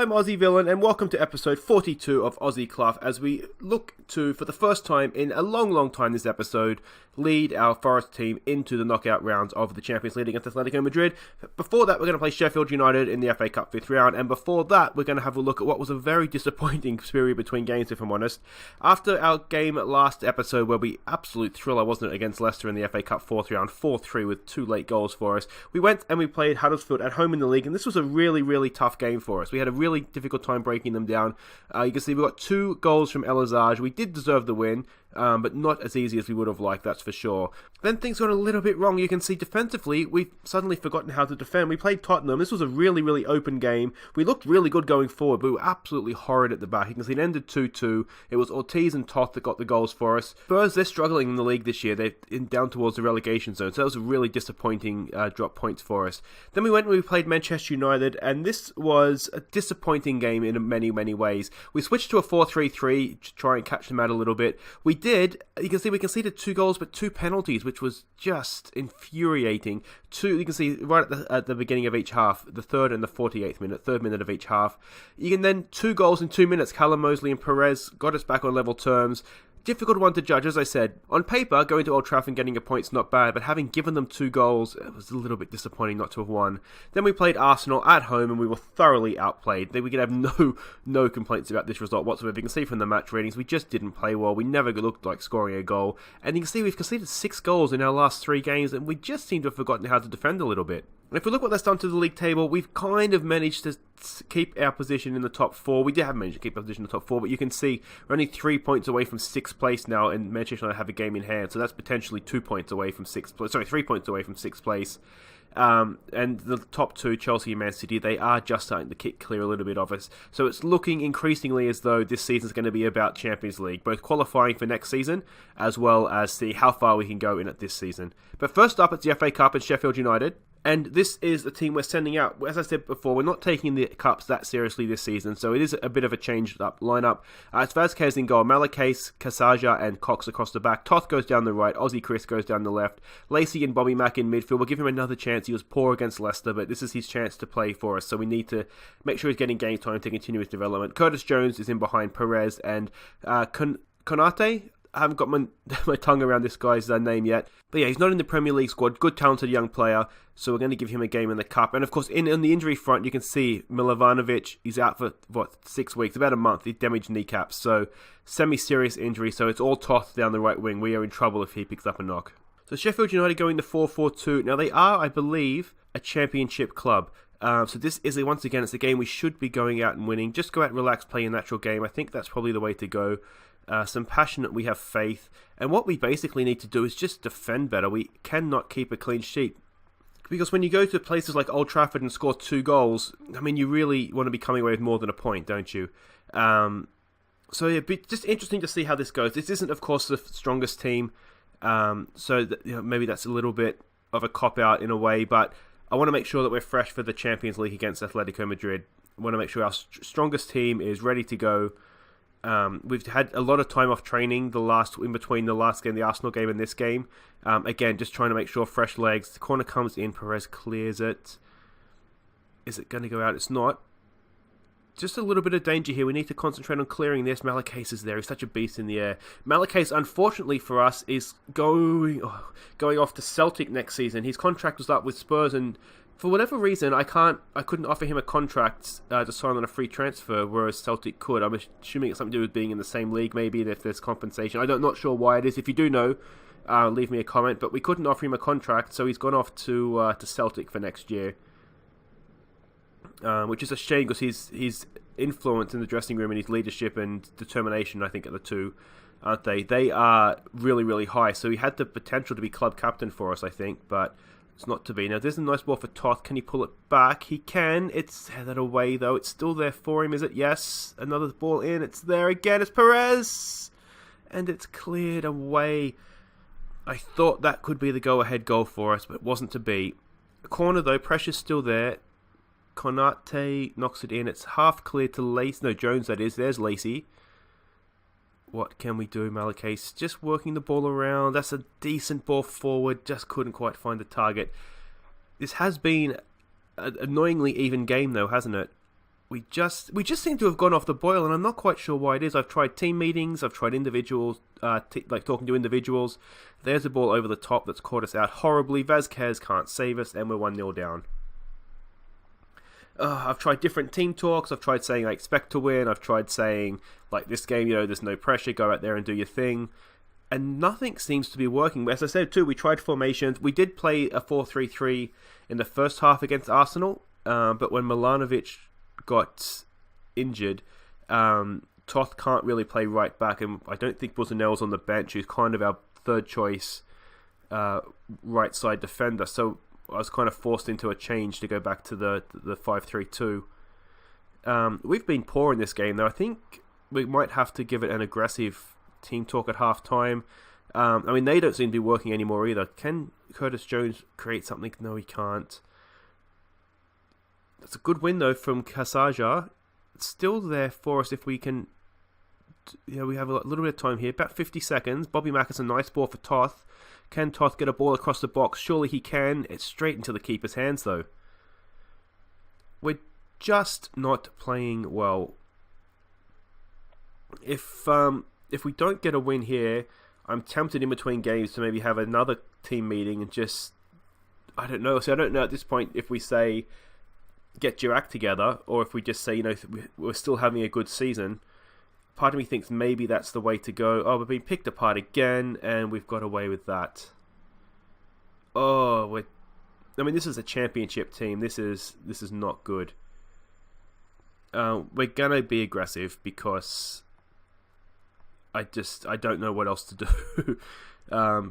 I'm Aussie Villain, and welcome to episode 42 of Aussie Cluff, as we look to, for the first time in a long time this episode, lead our Forest team into the knockout rounds of the Champions League against Atletico Madrid. Before that, we're going to play Sheffield United in the FA Cup 5th round, and before that, we're going to have a look at what was a very disappointing period between games, if I'm honest. After our game last episode, where we absolute thriller, wasn't it, against Leicester in the FA Cup 4th round, 4-3 with 2 late goals for us, we went and we played Huddersfield at home in the league, and this was a really tough game for us. We had a really difficult time breaking them down. You can see we got 2 goals from El Azaj. We did deserve the win, but not as easy as we would have liked, that's for sure. Then things got a little bit wrong. You can see defensively, we've suddenly forgotten how to defend. We played Tottenham. This was a really open game. We looked really good going forward, but we were absolutely horrid at the back. You can see it ended 2-2. It was Ortiz and Toth that got the goals for us. Spurs, they're struggling in the league this year. They're down towards the relegation zone, so that was a really disappointing drop points for us. Then we went and we played Manchester United, and this was a disappointing game in many ways. We switched to a 4-3-3 to try and catch them out a little bit. We did. You can see we conceded 2 goals, but 2 penalties, which was just infuriating. You can see right at the beginning of each half, the 3rd and the 48th minute, 3rd minute of each half. You can then 2 goals in 2 minutes. Callum Mosley and Perez got us back on level terms. Difficult one to judge, as I said. On paper, going to Old Trafford and getting a point's not bad, but having given them 2 goals, it was a little bit disappointing not to have won. Then we played Arsenal at home, and we were thoroughly outplayed. We could have no complaints about this result whatsoever. You can see from the match ratings, we just didn't play well. We never looked like scoring a goal. And you can see we've conceded 6 goals in our last 3 games, and we just seem to have forgotten how to defend a little bit. If we look what that's done to the league table, we've kind of managed to keep our position in the top 4. We have managed to keep our position in the top 4, but you can see we're only 3 points away from 6th place now, and Manchester United have a game in hand, so that's potentially 2 points away from 6th place. Sorry, 3 points away from 6th place. And the top 2, Chelsea and Man City, they are just starting to kick clear a little bit of us. So it's looking increasingly as though this season is going to be about Champions League, both qualifying for next season, as well as see how far we can go in it this season. But first up, it's the FA Cup and Sheffield United. And this is the team we're sending out. As I said before, we're not taking the Cups that seriously this season, so it is a bit of a changed up lineup. It's Vazquez in goal, Malacase, Kasaja and Cox across the back. Toth goes down the right, Aussie Chris goes down the left. Lacey and Bobby Mack in midfield. We'll give him another chance. He was poor against Leicester, but this is his chance to play for us, so we need to make sure he's getting game time to continue his development. Curtis Jones is in behind Perez and Konate. I haven't got my tongue around this guy's name yet. But yeah, he's not in the Premier League squad. Good, talented young player. So we're going to give him a game in the Cup. And of course, in the injury front, you can see Milovanovic. He's out for, 6 weeks? About a month. He damaged kneecaps. So semi-serious injury. So it's all Toth down the right wing. We are in trouble if he picks up a knock. So Sheffield United going to 4-4-2. Now they are, I believe, a championship club. So this is, once again, it's a game we should be going out and winning. Just go out and relax, play a natural game. I think that's probably the way to go. Some passion, we have faith, and what we basically need to do is just defend better. We cannot keep a clean sheet, because when you go to places like Old Trafford and score 2 goals, I mean, you really want to be coming away with more than a point, don't you? So yeah, just interesting to see how this goes. This isn't, of course, the strongest team, so maybe that's a little bit of a cop-out in a way, but I want to make sure that we're fresh for the Champions League against Atletico Madrid. I want to make sure our strongest team is ready to go. We've had a lot of time off training in between the last game, the Arsenal game, and this game. Again, just trying to make sure fresh legs. The corner comes in, Perez clears it. Is it going to go out? It's not. Just a little bit of danger here. We need to concentrate on clearing this. Malacase is there. He's such a beast in the air. Malacase, unfortunately for us, is going off to Celtic next season. His contract was up with Spurs, and for whatever reason, I couldn't offer him a contract to sign on a free transfer, whereas Celtic could. I'm assuming it's something to do with being in the same league, maybe, and if there's compensation. I'm not sure why it is. If you do know, leave me a comment. But we couldn't offer him a contract, so he's gone off to Celtic for next year, which is a shame because his influence in the dressing room and his leadership and determination, I think, are the two, aren't they? They are really high. So he had the potential to be club captain for us, I think, but it's not to be. Now, there's a nice ball for Toth. Can he pull it back? He can. It's headed away, though. It's still there for him, is it? Yes. Another ball in. It's there again. It's Perez. And it's cleared away. I thought that could be the go-ahead goal for us, but it wasn't to be. The corner, though. Pressure's still there. Konate knocks it in. It's half clear to Lacey. No, Jones, that is. There's Lacey. What can we do, Malacase? Just working the ball around. That's a decent ball forward. Just couldn't quite find the target. This has been an annoyingly even game, though, hasn't it? we just seem to have gone off the boil, and I'm not quite sure why it is. I've tried team meetings, I've tried individuals, like talking to individuals. There's a ball over the top that's caught us out horribly. Vazquez can't save us, and we're 1-0 down. I've tried different team talks. I've tried saying I expect to win. I've tried saying, like, this game, there's no pressure. Go out there and do your thing. And nothing seems to be working. As I said, too, we tried formations. We did play a 4-3-3 in the first half against Arsenal. But when Milanovic got injured, Toth can't really play right back. And I don't think Busanel's on the bench, who's kind of our third choice right side defender. So I was kind of forced into a change to go back to the 5-3-2. We've been poor in this game, though. I think we might have to give it an aggressive team talk at half time. I mean, they don't seem to be working anymore either. Can Curtis Jones create something? No, he can't. That's a good win, though, from Kasaja. It's still there for us if we can... we have a little bit of time here. About 50 seconds. Bobby Mack has a nice ball for Toth. Can Toth get a ball across the box? Surely he can. It's straight into the keeper's hands, though. We're just not playing well. If we don't get a win here, I'm tempted in between games to maybe have another team meeting and just... I don't know. So I don't know at this point if we say, get your act together, or if we just say, we're still having a good season. Part of me thinks maybe that's the way to go. Oh, we've been picked apart again, and we've got away with that. Oh, this is a championship team. This is not good. We're gonna be aggressive because I don't know what else to do.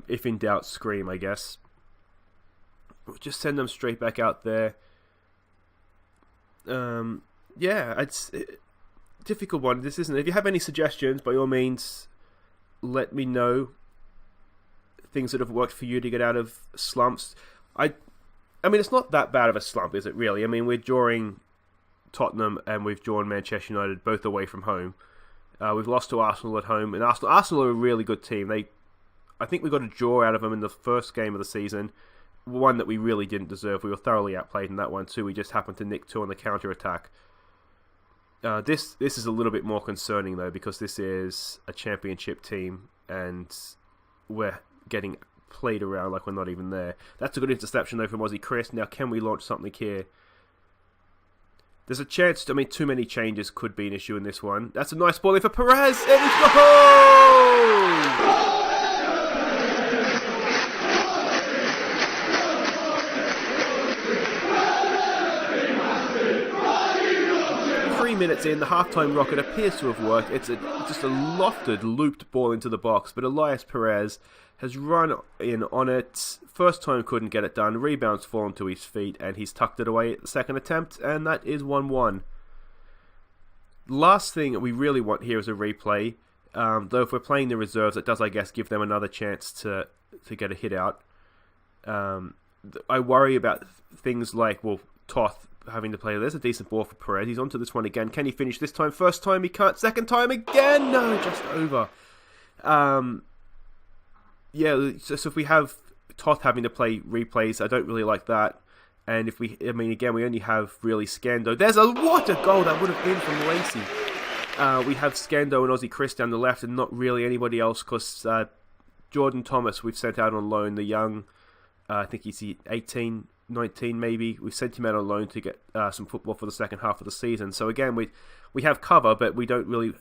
If in doubt, scream, I guess. We'll just send them straight back out there. It's difficult one. This isn't. If you have any suggestions, by all means, let me know. Things that have worked for you to get out of slumps. I mean, it's not that bad of a slump, is it? Really? I mean, we're drawing Tottenham and we've drawn Manchester United both away from home. We've lost to Arsenal at home, and Arsenal are a really good team. I think we got a draw out of them in the first game of the season. One that we really didn't deserve. We were thoroughly outplayed in that one too. We just happened to nick two on the counter attack. This is a little bit more concerning though, because this is a championship team and we're getting played around like we're not even there. That's a good interception though from Aussie Chris. Now can we launch something here? There's a chance, too many changes could be an issue in this one. That's a nice ball in for Perez, and it's the goal! 3 minutes in, the halftime rocket appears to have worked. It's just a lofted, looped ball into the box, but Elias Perez has run in on it. First time couldn't get it done. Rebound's fallen to his feet, and he's tucked it away at the second attempt, and that is 1-1. Last thing we really want here is a replay. Though if we're playing the reserves, it does, I guess, give them another chance to get a hit out. I worry about things like, Toth having to play. There's a decent ball for Perez. He's onto this one again. Can he finish this time? First time he can't. Second time again. No, just over. So if we have Toth having to play replays, I don't really like that. And if we only have really Scando. What a goal that would have been from Lacey. We have Scando and Aussie Chris down the left, and not really anybody else, because Jordan Thomas we've sent out on loan, the young, I think he's 18, 19 maybe. We've sent him out on loan to get some football for the second half of the season. So again, we have cover, but we don't want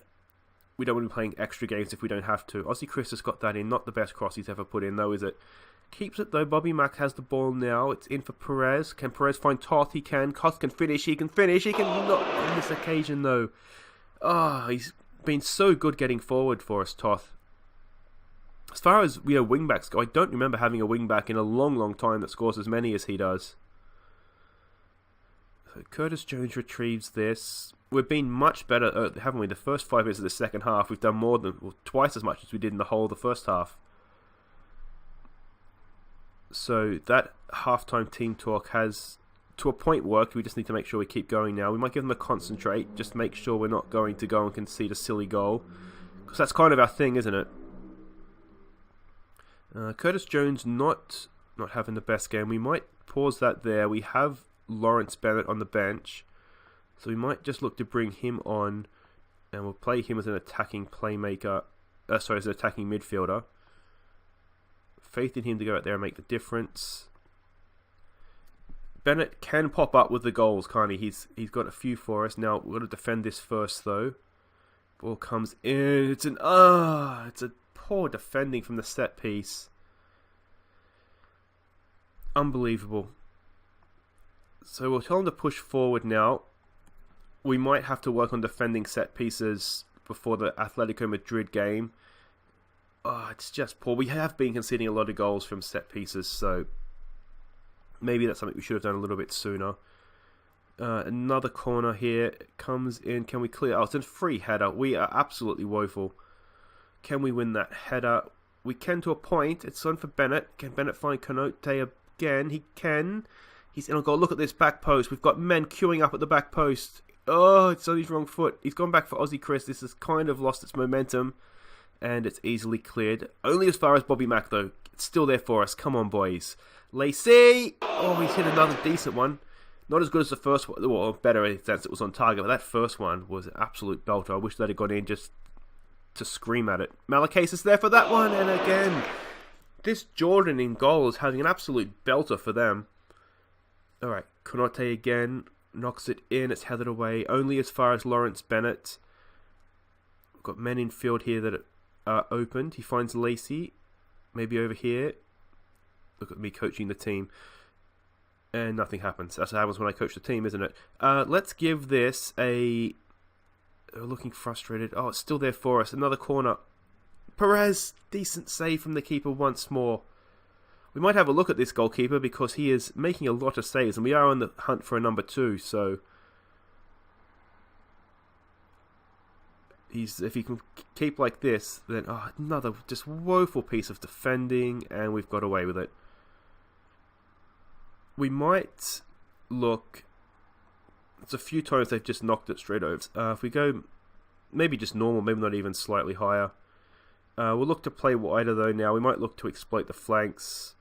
to be playing extra games if we don't have to. Aussie Chris has got that in. Not the best cross he's ever put in, though, is it? Keeps it, though. Bobby Mack has the ball now. It's in for Perez. Can Perez find Toth? He can. Toth can finish. He can finish. He can not on this occasion, though. He's been so good getting forward for us, Toth. As far as wingbacks go, I don't remember having a wingback in a long, long time that scores as many as he does. So Curtis Jones retrieves this. We've been much better, haven't we? The first 5 minutes of the second half, we've done twice as much as we did in the whole of the first half. So that halftime team talk has, to a point, worked. We just need to make sure we keep going now. We might give them a concentrate, just make sure we're not going to go and concede a silly goal, because that's kind of our thing, isn't it? Curtis Jones not having the best game. We might pause that there. We have Lawrence Bennett on the bench. So we might just look to bring him on, and we'll play him as an attacking playmaker. As an attacking midfielder. Faith in him to go out there and make the difference. Bennett can pop up with the goals, can't he? He's got a few for us. Now, we've got to defend this first, though. Ball comes in. It's a poor defending from the set piece. Unbelievable. So we'll tell him to push forward now. We might have to work on defending set pieces before the Atletico Madrid game. Oh, it's just poor. We have been conceding a lot of goals from set pieces, so maybe that's something we should have done a little bit sooner. Another corner here comes in. Can we clear? Oh, it's a free header. We are absolutely woeful. Can we win that header? We can to a point. It's on for Bennett. Can Bennett find Konote again? He can. He's in a goal. Look at this back post. We've got men queuing up at the back post. Oh, it's on his wrong foot. He's gone back for Aussie Chris. This has kind of lost its momentum. And it's easily cleared. Only as far as Bobby Mack, though. It's still there for us. Come on, boys. Lacey! Oh, he's hit another decent one. Not as good as the first one. Well, better in the sense it was on target. But that first one was an absolute belter. I wish they'd have gone in just to scream at it. Malakis is there for that one. And again, this Jordan in goal is having an absolute belter for them. Alright, Konote again. Knocks it in. It's headed away. Only as far as Lawrence Bennett. We've got men in field here that are opened. He finds Lacey. Maybe over here. Look at me coaching the team. And nothing happens. That's what happens when I coach the team, isn't it? Let's give this a... looking frustrated. Oh, it's still there for us. Another corner. Perez. Decent save from the keeper once more. We might have a look at this goalkeeper because he is making a lot of saves. And we are on the hunt for a number 2. So... if he can keep like this, then another just woeful piece of defending, and we've got away with it. We might look... It's a few times they've just knocked it straight over. If we go maybe just normal, maybe not even slightly higher. We'll look to play wider though now. We might look to exploit the flanks,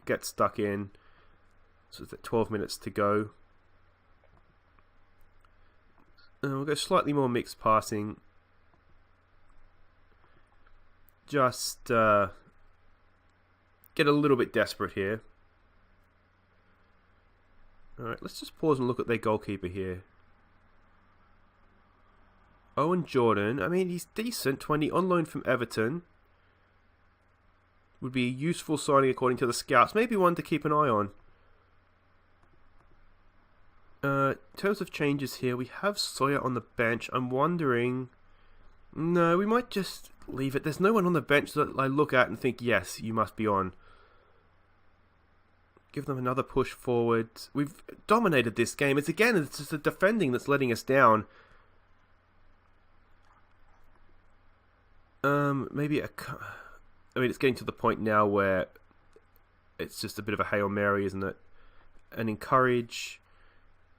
get stuck in. So it's at 12 minutes to go. We'll go slightly more mixed passing. Just get a little bit desperate here. Alright, let's just pause and look at their goalkeeper here. Owen Jordan, I mean, he's decent. 20 on loan from Everton. Would be a useful signing according to the scouts. Maybe one to keep an eye on. In terms of changes here, we have Sawyer on the bench. I'm wondering... No, we might just leave it. There's no one on the bench that I look at and think, yes, you must be on. Give them another push forward. We've dominated this game. It's just the defending that's letting us down. Maybe it's getting to the point now where it's just a bit of a Hail Mary, isn't it? And encourage.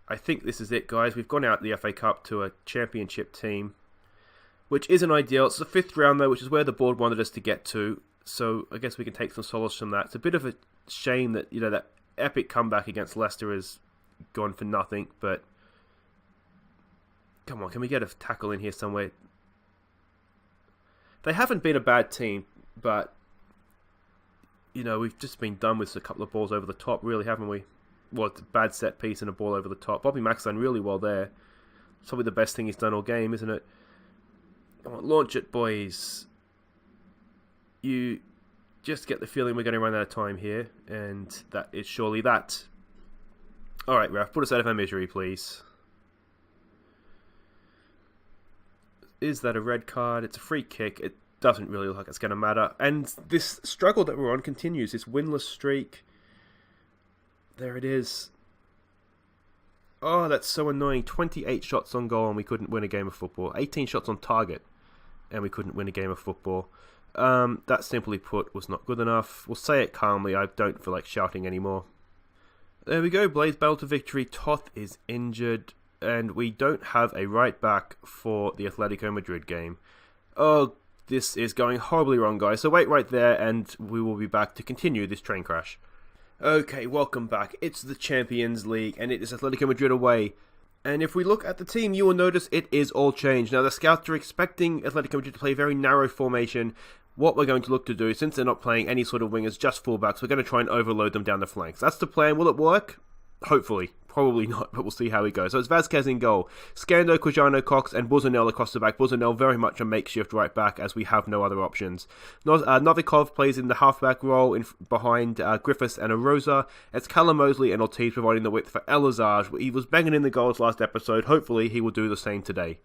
I think this is it, guys. We've gone out the FA Cup to a championship team, which isn't ideal. It's the 5th round, though, which is where the board wanted us to get to. So I guess we can take some solace from that. It's a bit of a shame that, that epic comeback against Leicester has gone for nothing. But come on, can we get a tackle in here somewhere? They haven't been a bad team, but we've just been done with a couple of balls over the top, really, haven't we? Well, it's a bad set piece and a ball over the top. Bobby Mack's done really well there. It's probably the best thing he's done all game, isn't it? Come on, launch it, boys. You just get the feeling we're going to run out of time here, and that is surely that. Alright, ref, put us out of our misery, please. Is that a red card? It's a free kick. It doesn't really look like it's going to matter. And this struggle that we're on continues. This winless streak. There it is. Oh, that's so annoying. 28 shots on goal and we couldn't win a game of football. 18 shots on target and we couldn't win a game of football. That, simply put, was not good enough. We'll say it calmly. I don't feel like shouting anymore. There we go. Blaze battle to victory. Toth is injured. And we don't have a right back for the Atletico Madrid game. Oh, this is going horribly wrong, guys. So wait right there and we will be back to continue this train crash. Okay, welcome back. It's the Champions League and it is Atletico Madrid away. And if we look at the team, you will notice it is all changed. Now, the scouts are expecting Atletico Madrid to play a very narrow formation. What we're going to look to do, since they're not playing any sort of wingers, just fullbacks, we're going to try and overload them down the flanks. That's the plan. Will it work? Hopefully. Probably not, but we'll see how he goes. So it's Vazquez in goal. Scando, Quijano, Cox, and Buzanel across the back. Buzanel very much a makeshift right back, as we have no other options. Novikov plays in the halfback role behind Griffiths and Arosa. It's Callum Mosley and Ortiz providing the width for El Azaj. He was banging in the goals last episode. Hopefully he will do the same today.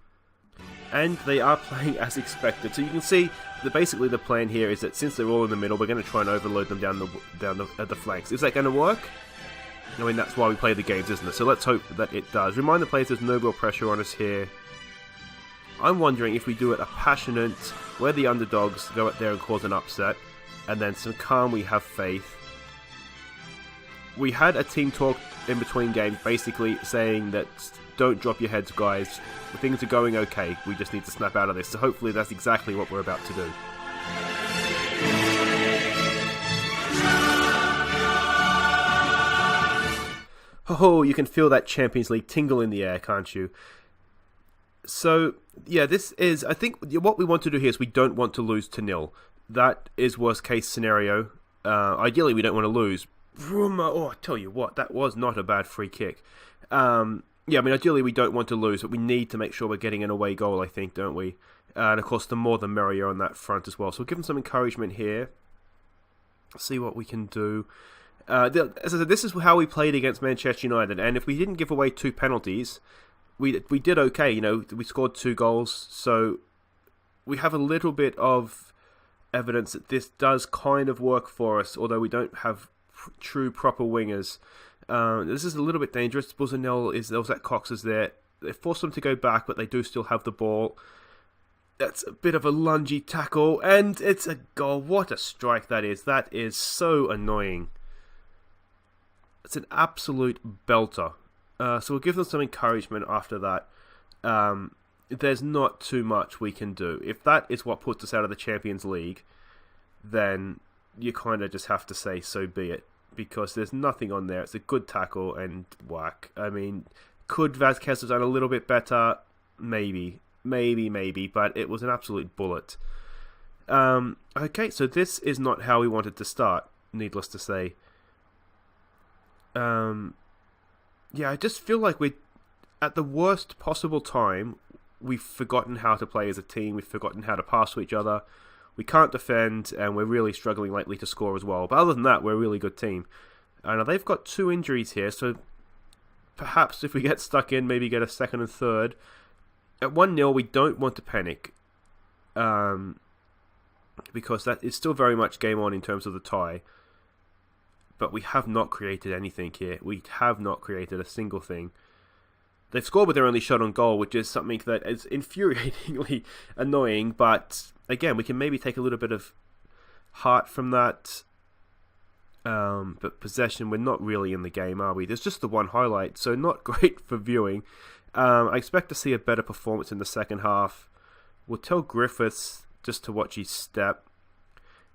And they are playing as expected. So you can see that basically the plan here is that since they're all in the middle, we're going to try and overload them down the flanks. Is that going to work? I mean, that's why we play the games, isn't it? So let's hope that it does. Remind the players there's no real pressure on us here. I'm wondering if we do it a passionate, where the underdogs go out there and cause an upset, and then some calm, we have faith. We had a team talk in between games basically saying that don't drop your heads, guys. Things are going okay. We just need to snap out of this. So hopefully that's exactly what we're about to do. Oh, you can feel that Champions League tingle in the air, can't you? So, yeah, this is... I think what we want to do here is we don't want to lose to 0. That is worst case scenario. Ideally, we don't want to lose. Oh, I tell you what, that was not a bad free kick. Yeah, I mean, ideally, we don't want to lose, but we need to make sure we're getting an away goal, I think, don't we? And, of course, the more the merrier on that front as well. So we'll give them some encouragement here. See what we can do. As I said, this is how we played against Manchester United, and if we didn't give away 2 penalties, we did okay. You know, we scored 2 goals, so we have a little bit of evidence that this does kind of work for us, although we don't have true proper wingers. This is a little bit dangerous. Buzanel there was that Cox is there. They force them to go back, but they do still have the ball. That's a bit of a lungy tackle, and it's a goal. What a strike that is. That is so annoying. It's an absolute belter. So we'll give them some encouragement after that. There's not too much we can do. If that is what puts us out of the Champions League, then you kind of just have to say so be it. Because there's nothing on there. It's a good tackle and whack. I mean, could Vazquez have done a little bit better? Maybe. But it was an absolute bullet. Okay, so this is not how we wanted to start, needless to say. Yeah, I just feel like we're at the worst possible time. We've forgotten how to play as a team. We've forgotten how to pass to each other. We can't defend, and we're really struggling lately to score as well. But other than that, we're a really good team. Now they've got 2 injuries here, so perhaps if we get stuck in, maybe get a second and third. At 1-0, we don't want to panic, because that is still very much game on in terms of the tie. But we have not created anything here. We have not created a single thing. They've scored with their only shot on goal, which is something that is infuriatingly annoying. But again, we can maybe take a little bit of heart from that. But possession, we're not really in the game, are we? There's just the one highlight, so not great for viewing. I expect to see a better performance in the second half. We'll tell Griffiths just to watch his step.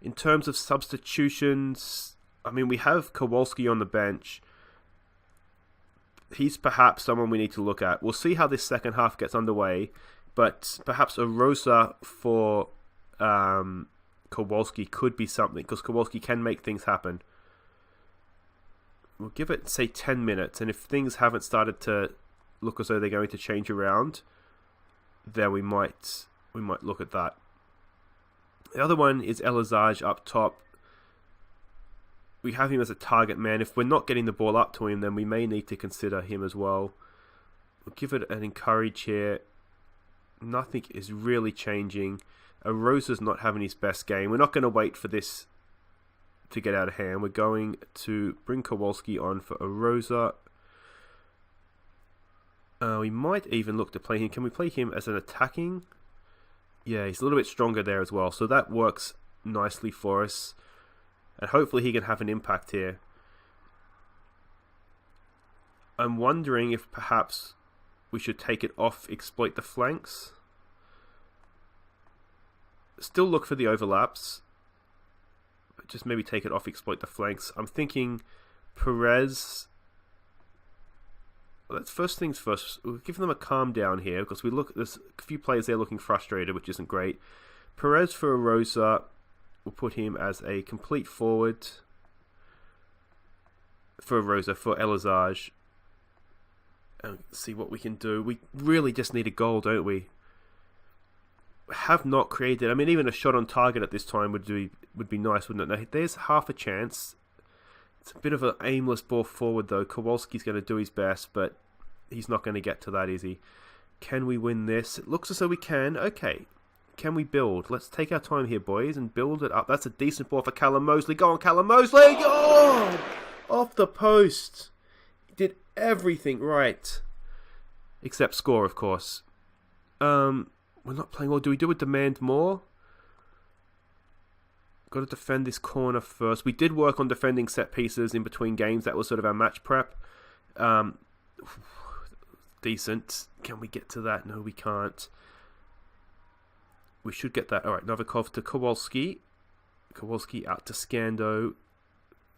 In terms of substitutions, I mean, we have Kowalski on the bench. He's perhaps someone we need to look at. We'll see how this second half gets underway, but perhaps a Rosa for Kowalski could be something, because Kowalski can make things happen. We'll give it, say, 10 minutes, and if things haven't started to look as though they're going to change around, then we might look at that. The other one is El Azaj up top. We have him as a target man. If we're not getting the ball up to him, then we may need to consider him as well. We'll give it an encourage here. Nothing is really changing. Arosa's not having his best game. We're not going to wait for this to get out of hand. We're going to bring Kowalski on for Arosa. We might even look to play him. Can we play him as an attacking? Yeah, he's a little bit stronger there as well. So that works nicely for us. And hopefully he can have an impact here. I'm wondering if perhaps we should take it off, exploit the flanks. Still look for the overlaps. But just maybe take it off, exploit the flanks. I'm thinking Perez let's first things first. We'll give them a calm down here because there's a few players there looking frustrated, which isn't great. Perez for Rosa. We'll put him as a complete forward for Rosa, for Elizage. And see what we can do. We really just need a goal, don't we? Have not created. I mean, even a shot on target at this time would be nice, wouldn't it? Now, there's half a chance. It's a bit of an aimless ball forward, though. Kowalski's going to do his best, but he's not going to get to that, is he? Can we win this? It looks as though we can. Okay. Can we build? Let's take our time here, boys, and build it up. That's a decent ball for Callum Mosley. Go on, Callum Mosley! Oh! Off the post. He did everything right. Except score, of course. We're not playing well. Do we do a demand more? Got to defend this corner first. We did work on defending set pieces in between games. That was sort of our match prep. Decent. Can we get to that? No, we can't. We should get that. Alright, Novikov to Kowalski. Kowalski out to Scando.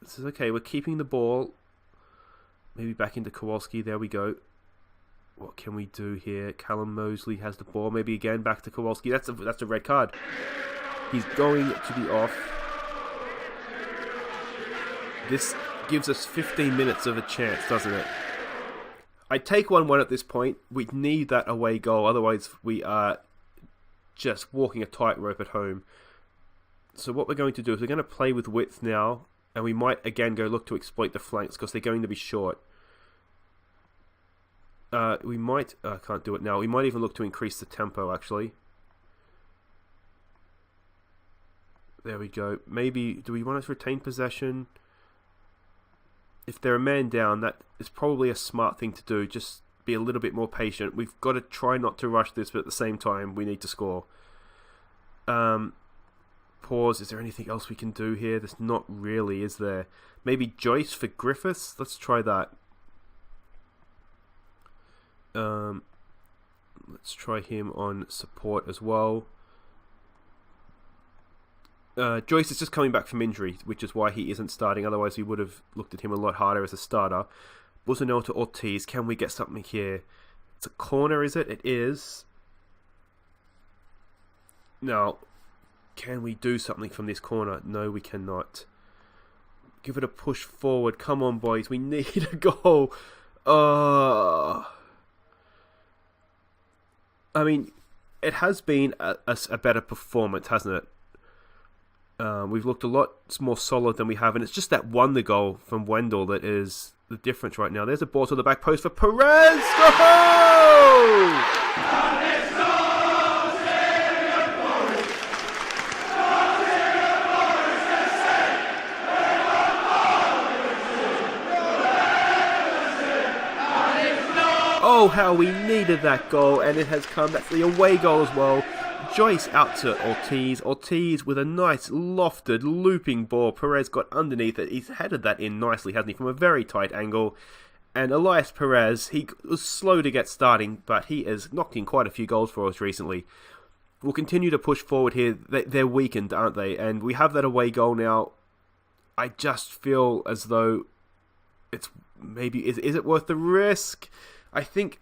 This is okay. We're keeping the ball. Maybe back into Kowalski. There we go. What can we do here? Callum Mosley has the ball. Maybe again back to Kowalski. That's a red card. He's going to be off. This gives us 15 minutes of a chance, doesn't it? I take 1-1 at this point. We need that away goal. Otherwise, we are just walking a tightrope at home. So what we're going to do is we're going to play with width now. And we might again go look to exploit the flanks because they're going to be short. We might... I can't do it now. We might even look to increase the tempo, actually. There we go. Maybe... Do we want to retain possession? If they're a man down, that is probably a smart thing to do. Just be a little bit more patient. We've got to try not to rush this, but at the same time, we need to score. Pause. Is there anything else we can do here? There's not really, is there? Maybe Joyce for Griffiths? Let's try that. Let's try him on support as well. Joyce is just coming back from injury, which is why he isn't starting. Otherwise, we would have looked at him a lot harder as a starter. Busanel to Ortiz. Can we get something here? It's a corner, is it? It is. Now, can we do something from this corner? No, we cannot. Give it a push forward. Come on, boys. We need a goal. I mean, it has been a better performance, hasn't it? We've looked a lot more solid than we have, and it's just that wonder goal from Wendell that is the difference right now. There's a ball to the back post for Perez. Go! Oh, how we needed that goal, and it has come. That's the away goal as well. Joyce out to Ortiz. Ortiz with a nice lofted looping ball. Perez got underneath it. He's headed that in nicely, hasn't he, from a very tight angle. And Elias Perez, he was slow to get starting, but he has knocked in quite a few goals for us recently. We'll continue to push forward here. They're weakened, aren't they? And we have that away goal now. I just feel as though it's maybe... Is it worth the risk? I think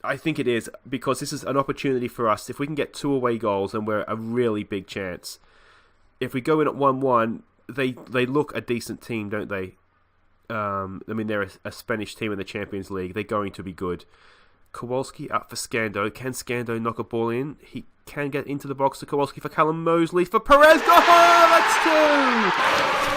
it is, because this is an opportunity for us. If we can get 2 away goals, then we're a really big chance. If we go in at 1-1, they look a decent team, don't they? I mean, they're a Spanish team in the Champions League. They're going to be good. Kowalski up for Scando. Can Scando knock a ball in? He can get into the box to Kowalski for Callum Mosley. For Perez. Go! That's 2!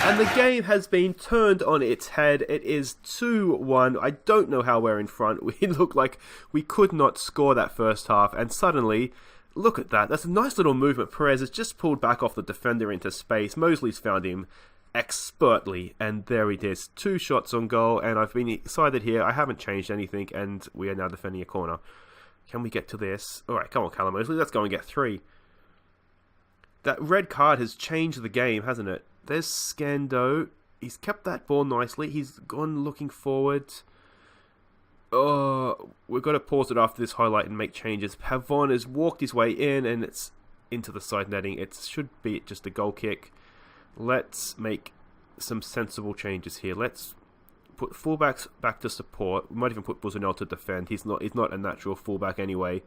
And the game has been turned on its head. It is 2-1. I don't know how we're in front. We look like we could not score that first half. And suddenly, look at that. That's a nice little movement. Perez has just pulled back off the defender into space. Mosley's found him expertly. And there it is. 2 shots on goal. And I've been excited here. I haven't changed anything. And we are now defending a corner. Can we get to this? Alright, come on, Callum Mosley. Let's go and get 3. That red card has changed the game, hasn't it? There's Scando. He's kept that ball nicely. He's gone looking forward. Oh, we've got to pause it after this highlight and make changes. Pavon has walked his way in, and it's into the side netting. It should be just a goal kick. Let's make some sensible changes here. Let's put fullbacks back to support. We might even put Buzzanel to defend. He's not a natural fullback anyway.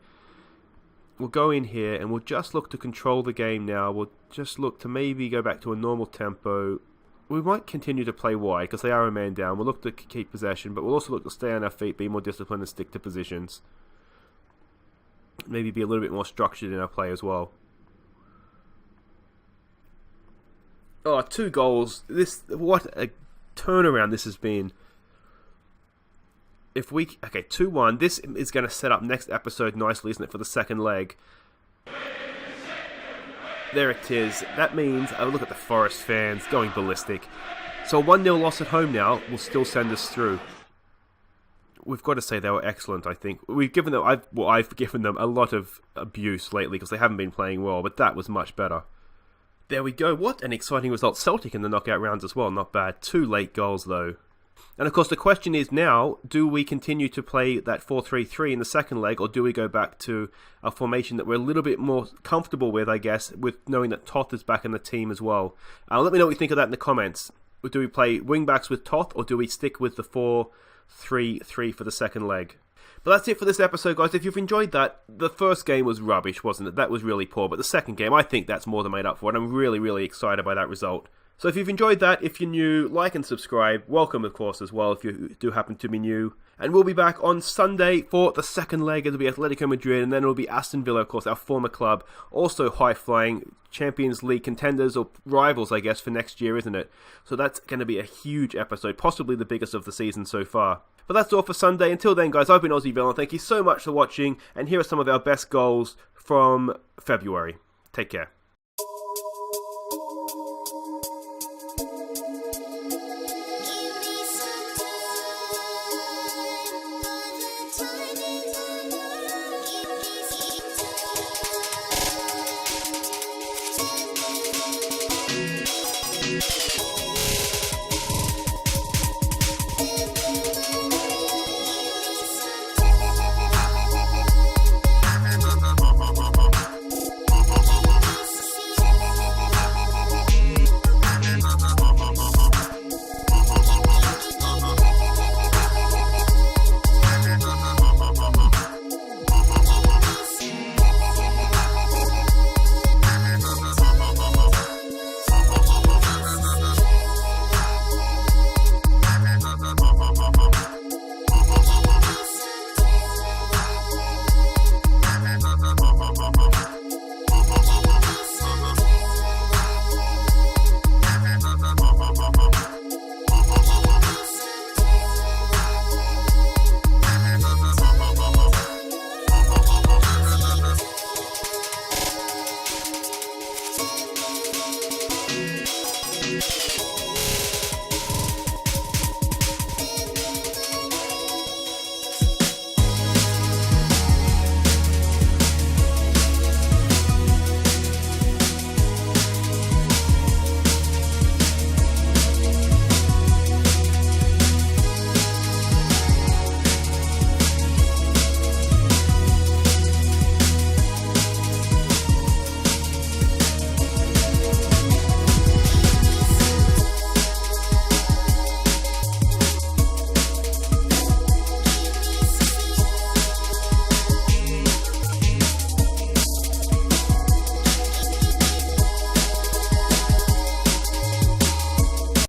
We'll go in here and we'll just look to control the game now. We'll just look to maybe go back to a normal tempo. We might continue to play wide because they are a man down. We'll look to keep possession, but we'll also look to stay on our feet, be more disciplined and stick to positions. Maybe be a little bit more structured in our play as well. Oh, 2 goals. What a turnaround this has been. Okay, 2-1. This is going to set up next episode nicely, isn't it, for the second leg? There it is. That means, look at the Forest fans going ballistic. So a 1-0 loss at home now will still send us through. We've got to say they were excellent, I think. I've given them a lot of abuse lately because they haven't been playing well, but that was much better. There we go. What an exciting result. Celtic in the knockout rounds as well. Not bad. 2 late goals, though. And of course, the question is now, do we continue to play that 4-3-3 in the second leg, or do we go back to a formation that we're a little bit more comfortable with, I guess, with knowing that Toth is back in the team as well? Let me know what you think of that in the comments. Do we play wing-backs with Toth, or do we stick with the 4-3-3 for the second leg? But that's it for this episode, guys. If you've enjoyed that, the first game was rubbish, wasn't it? That was really poor. But the second game, I think that's more than made up for it. I'm really, really excited by that result. So if you've enjoyed that, if you're new, like and subscribe. Welcome, of course, as well, if you do happen to be new. And we'll be back on Sunday for the second leg. It'll be Atletico Madrid, and then it'll be Aston Villa, of course, our former club. Also high-flying Champions League contenders, or rivals, I guess, for next year, isn't it? So that's going to be a huge episode, possibly the biggest of the season so far. But that's all for Sunday. Until then, guys, I've been Aussie Villain. Thank you so much for watching, and here are some of our best goals from February. Take care.